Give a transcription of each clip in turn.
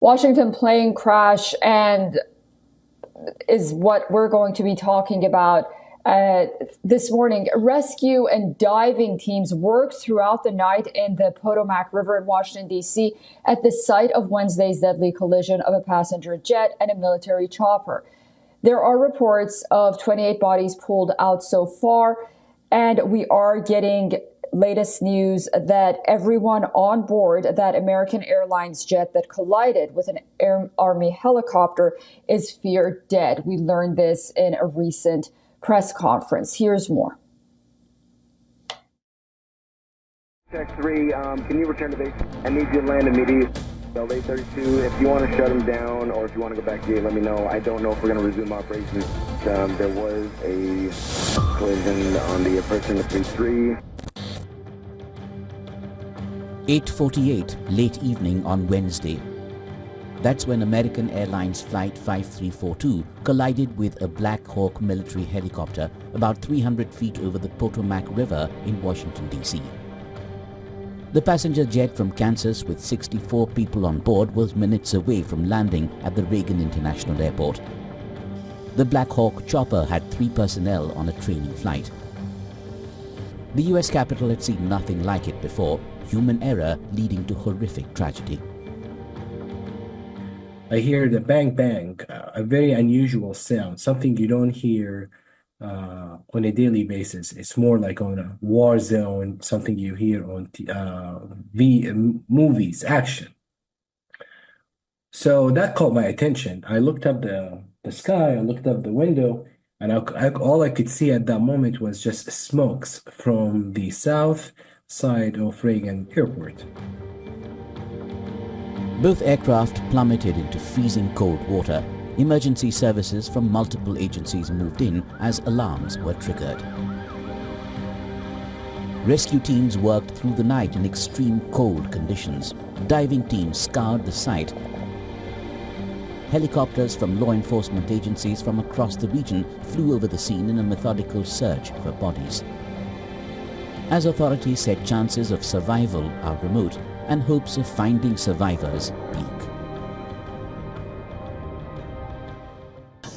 Washington plane crash and is what we're going to be talking about this morning. Rescue and diving teams worked throughout the night in the Potomac River in Washington, D.C. at the site of Wednesday's deadly collision of a passenger jet and a military chopper. There are reports of 28 bodies pulled out so far, and we are getting latest news that everyone on board that American Airlines jet that collided with an Army helicopter is feared dead. We learned this in a recent press conference. Here's more. Check 3, can you return to base? I need you to land immediately. Delta 32, if you want to shut them down or if you want to go back to gate, let me know. I don't know if we're going to resume operations. There was a collision on the approach in the 3-3. 8:48 late evening on Wednesday. That's when American Airlines Flight 5342 collided with a Black Hawk military helicopter about 300 feet over the Potomac River in Washington, D.C. The passenger jet from Kansas with 64 people on board was minutes away from landing at the Reagan International Airport. The Black Hawk chopper had 3 personnel on a training flight. The U.S. Capitol had seen nothing like it before, human error leading to horrific tragedy. I hear the bang bang, a very unusual sound, something you don't hear on a daily basis. It's more like on a war zone, something you hear on movies, action. So that caught my attention. I looked up the sky, I looked up the window, and all I could see at that moment was just smokes from the south side of Reagan Airport. Both aircraft plummeted into freezing cold water. Emergency services from multiple agencies moved in as alarms were triggered. Rescue teams worked through the night in extreme cold conditions. Diving teams scoured the site. Helicopters from law enforcement agencies from across the region flew over the scene in a methodical search for bodies. As authorities said, chances of survival are remote and hopes of finding survivors bleak.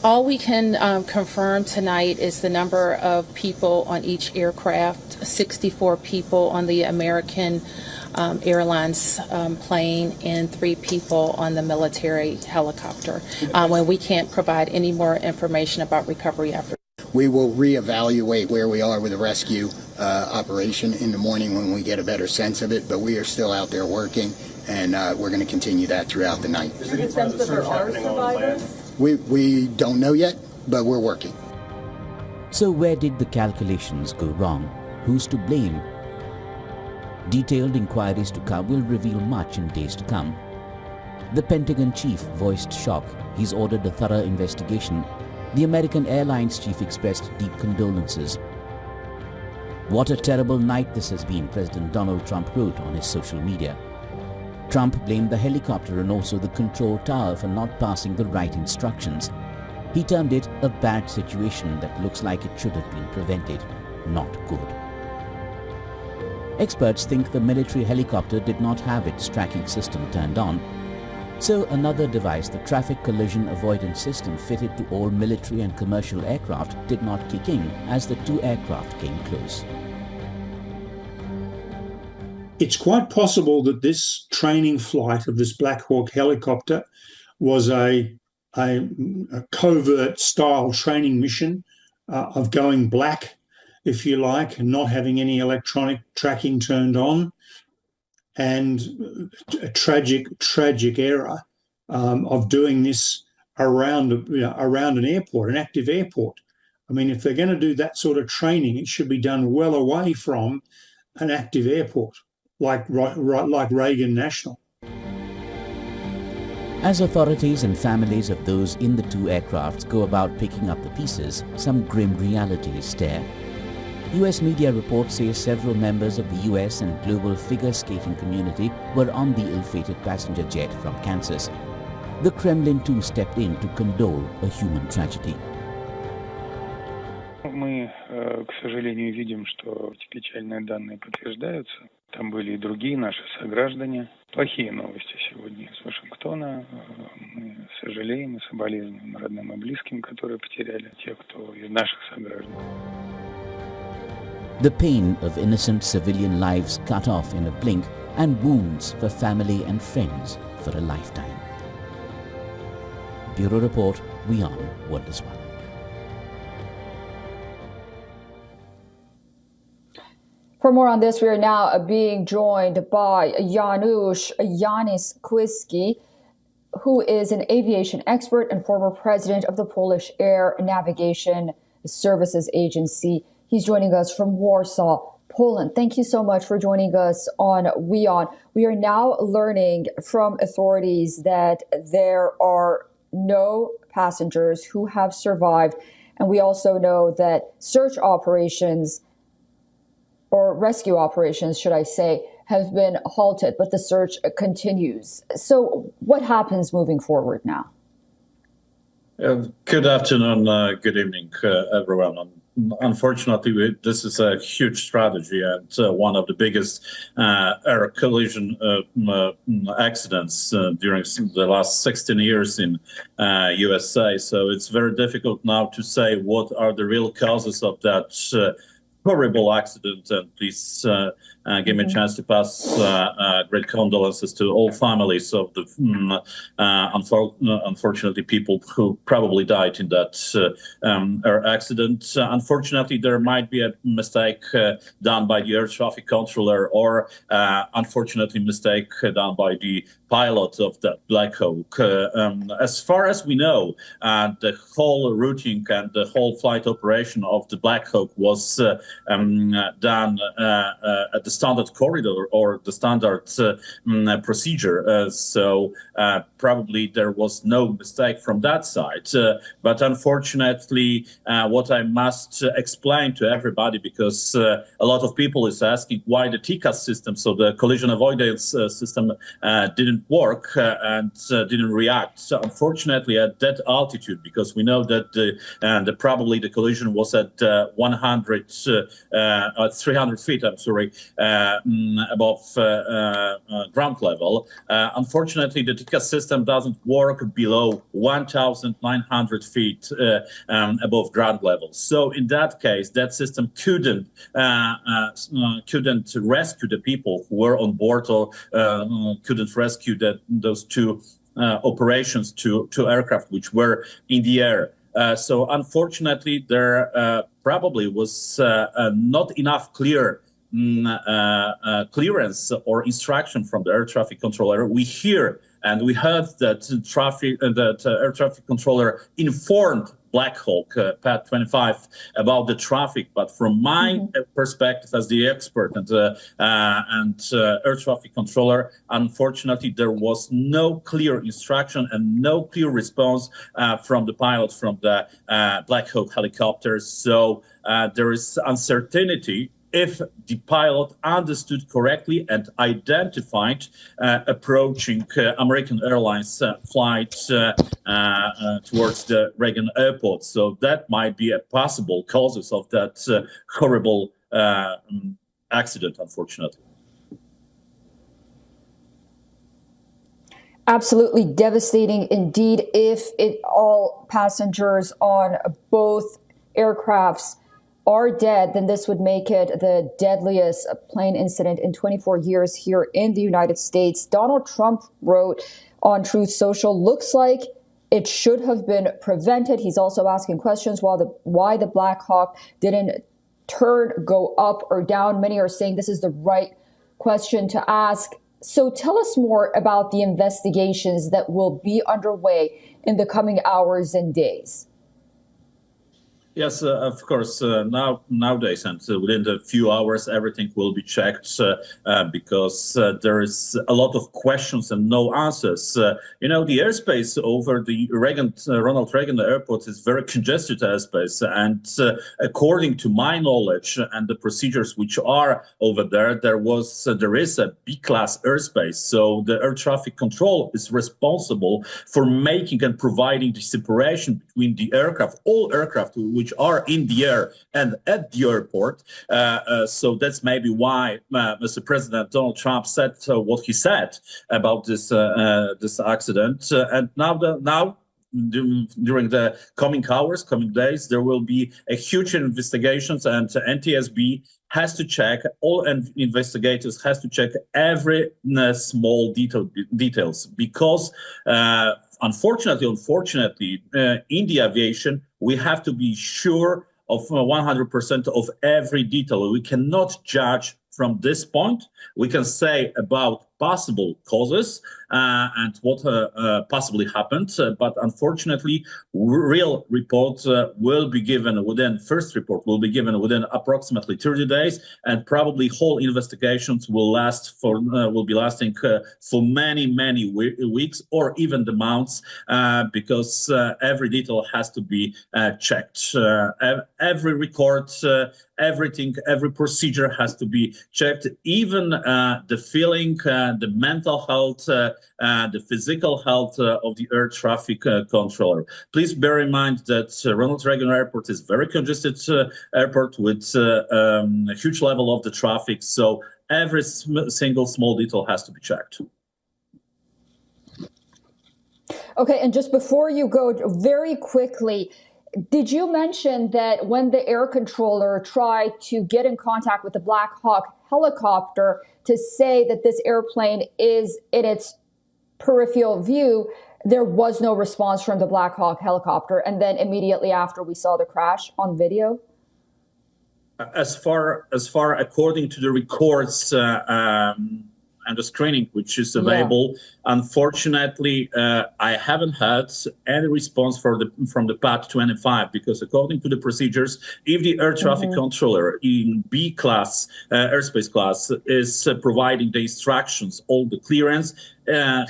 All we can confirm tonight is the number of people on each aircraft, 64 people on the American Airlines plane and 3 people on the military helicopter. When we can't provide any more information about recovery efforts. We will reevaluate where we are with the rescue operation in the morning when we get a better sense of it, but we are still out there working, and we're going to continue that throughout the night. Is there a sense that there are survivors? We don't know yet, but we're working. So where did the calculations go wrong? Who's to blame? Detailed inquiries to come will reveal much in days to come. The Pentagon chief voiced shock. He's ordered a thorough investigation. The American Airlines chief expressed deep condolences. What a terrible night this has been, President Donald Trump wrote on his social media. Trump blamed the helicopter and also the control tower for not passing the right instructions. He termed it a bad situation that looks like it should have been prevented. Not good. Experts think the military helicopter did not have its tracking system turned on. So another device, the traffic collision avoidance system fitted to all military and commercial aircraft, did not kick in as the 2 aircraft came close. It's quite possible that this training flight of this Black Hawk helicopter was a covert style training mission of going black, if you like, and not having any electronic tracking turned on. And a tragic error of doing this around an airport, an active airport. I mean, if they're going to do that sort of training, it should be done well away from an active airport, like Reagan National. As authorities and families of those in the 2 aircrafts go about picking up the pieces, some grim realities stare. U.S. media reports say several members of the U.S. and global figure skating community were on the ill-fated passenger jet from Kansas. The Kremlin too stepped in to condole a human tragedy. Мы, к сожалению, видим, что эти печальные данные подтверждаются. Там были и другие наши сограждане. Плохие новости сегодня из Вашингтона. Мы сожалеем и соболезнуем родным и близким, которые потеряли тех, кто из наших сограждан. The pain of innocent civilian lives cut off in a blink and wounds for family and friends for a lifetime. Bureau Report, WION World The World. For more on this, we are now being joined by Janusz Janis-Kwiski, who is an aviation expert and former president of the Polish Air Navigation Services Agency. He's joining us from Warsaw, Poland. Thank you so much for joining us on WION. We are now learning from authorities that there are no passengers who have survived. And we also know that search operations, or rescue operations, should I say, have been halted, but the search continues. So what happens moving forward now? Good afternoon, good evening, everyone. Unfortunately, this is a huge tragedy and one of the biggest air collision accidents during the last 16 years in USA. So it's very difficult now to say what are the real causes of that horrible accident. And please give me a chance to pass great condolences to all families of the unfortunately people who probably died in that air accident. Unfortunately, there might be a mistake done by the air traffic controller, or unfortunately mistake done by the pilot of that Black Hawk. As far as we know, the whole routing and the whole flight operation of the Black Hawk was done at the standard corridor or the standard procedure. So probably there was no mistake from that side. But unfortunately, what I must explain to everybody, because a lot of people is asking why the TCAS system, so the collision avoidance system, didn't work and didn't react. So unfortunately, at that altitude, because we know that probably the collision was at 300 feet, I'm sorry, above ground level. Unfortunately, the TCAS system doesn't work below 1,900 feet above ground level. So in that case, that system couldn't rescue the people who were on board, or couldn't rescue those two operations, two aircraft which were in the air. So unfortunately, there probably was not enough clearance or instruction from the air traffic controller. We hear and we heard that air traffic controller informed Black Hawk, Pad 25, about the traffic. But from my perspective as the expert and air traffic controller, unfortunately, there was no clear instruction and no clear response from the pilot from the Black Hawk helicopters. So there is uncertainty if the pilot understood correctly and identified approaching American Airlines flight towards the Reagan Airport. So that might be a possible causes of that horrible accident, unfortunately. Absolutely devastating indeed. If all passengers on both aircrafts are dead, then this would make it the deadliest plane incident in 24 years here in the United States. Donald Trump wrote on Truth Social, looks like it should have been prevented. He's also asking questions why the Black Hawk didn't go up or down. Many are saying this is the right question to ask. So tell us more about the investigations that will be underway in the coming hours and days. Yes, of course. Nowadays, and within a few hours, everything will be checked because there is a lot of questions and no answers. The airspace over the Ronald Reagan Airport is very congested airspace, and according to my knowledge and the procedures which are over there, there is a B-class airspace. So the air traffic control is responsible for making and providing the separation between the aircraft, all aircraft which which are in the air and at the airport. So that's maybe why Mr. President Donald Trump said what he said about this accident. And now, during the coming hours, coming days, there will be a huge investigations, and NTSB has to check, all investigators has to check every small details, because unfortunately, in the aviation, we have to be sure of 100% of every detail. We cannot judge from this point. We can say about possible causes and what possibly happened, but unfortunately, real report will be given within, first report will be given within approximately 30 days, and probably whole investigations will be lasting for many weeks or even the months, because every detail has to be checked. Every record, everything, every procedure has to be checked, even the feeling, the mental health, the physical health of the air traffic controller. Please bear in mind that Ronald Reagan Airport is very congested airport with a huge level of the traffic, so every single small detail has to be checked. Okay, and just before you go, very quickly, did you mention that when the air controller tried to get in contact with the Black Hawk helicopter to say that this airplane is in its peripheral view, there was no response from the Black Hawk helicopter, and then immediately after we saw the crash on video? As far according to the records and the screening which is available, unfortunately, I haven't had any response from the PAT 25, because according to the procedures, if the air traffic controller in B class, airspace class, is providing the instructions, all the clearance,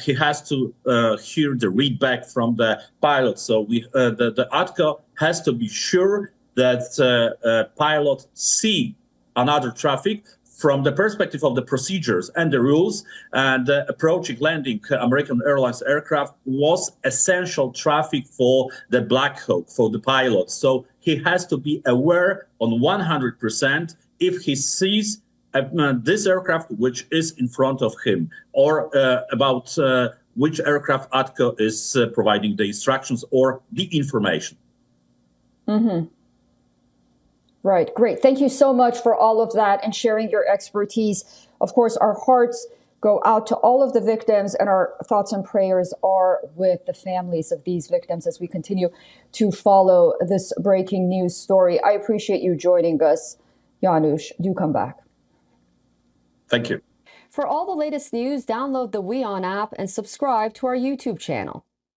he has to hear the readback from the pilot. So the ATCO has to be sure that pilot see another traffic. From the perspective of the procedures and the rules, the approaching landing American Airlines aircraft was essential traffic for the Black Hawk, for the pilot. So he has to be aware on 100% if he sees this aircraft which is in front of him, or about which aircraft ATCO is providing the instructions or the information. Right. Great. Thank you so much for all of that and sharing your expertise. Of course, our hearts go out to all of the victims, and our thoughts and prayers are with the families of these victims as we continue to follow this breaking news story. I appreciate you joining us, Janusz. Do come back. Thank you. For all the latest news, download the WION app and subscribe to our YouTube channel.